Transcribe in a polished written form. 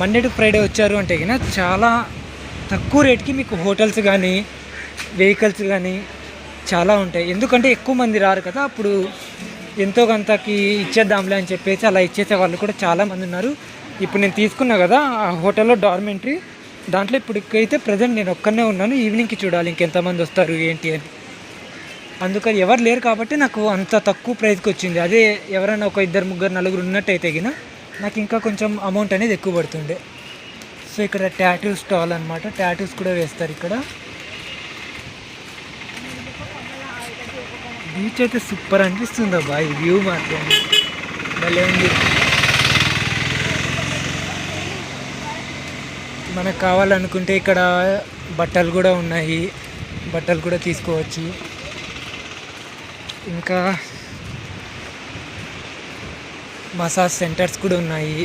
Monday to Friday వచ్చారు అంటే కన్నా చాలా తక్కువ రేట్కి మీకు హోటల్స్ కానీ వెహికల్స్ కానీ చాలా ఉంటాయి. ఎందుకంటే ఎక్కువ మంది రారు కదా, అప్పుడు ఎంతో కొంతకి ఇచ్చేద్దాంలే అని చెప్పేసి అలా ఇచ్చేసే వాళ్ళు కూడా చాలామంది ఉన్నారు. ఇప్పుడు నేను తీసుకున్నా కదా ఆ హోటల్లో డార్మెంటరీ, దాంట్లో ఇప్పటికైతే ప్రజెంట్ నేను ఒక్కనే ఉన్నాను. ఈవినింగ్కి చూడాలి ఇంకెంతమంది వస్తారు ఏంటి అని. అందుకని ఎవరు లేరు కాబట్టి నాకు అంత తక్కువ ప్రైస్కి వచ్చింది. అదే ఎవరైనా ఒక ఇద్దరు ముగ్గురు నలుగురు ఉన్నట్టయితే గిన నాకు ఇంకా కొంచెం అమౌంట్ అనేది ఎక్కువ పడుతుండే. సో ఇక్కడ టాటూ స్టాల్ అనమాట, టాటూస్ కూడా వేస్తారు ఇక్కడ. బీచ్ అయితే సూపర్ అనిపిస్తుంది అబ్బా, ఈ వ్యూ మాత్రం భలే ఉంది. మనకు కావాలనుకుంటే ఇక్కడ బట్టలు కూడా ఉన్నాయి, బట్టలు కూడా తీసుకోవచ్చు. ఇంకా మసాజ్ సెంటర్స్ కూడా ఉన్నాయి.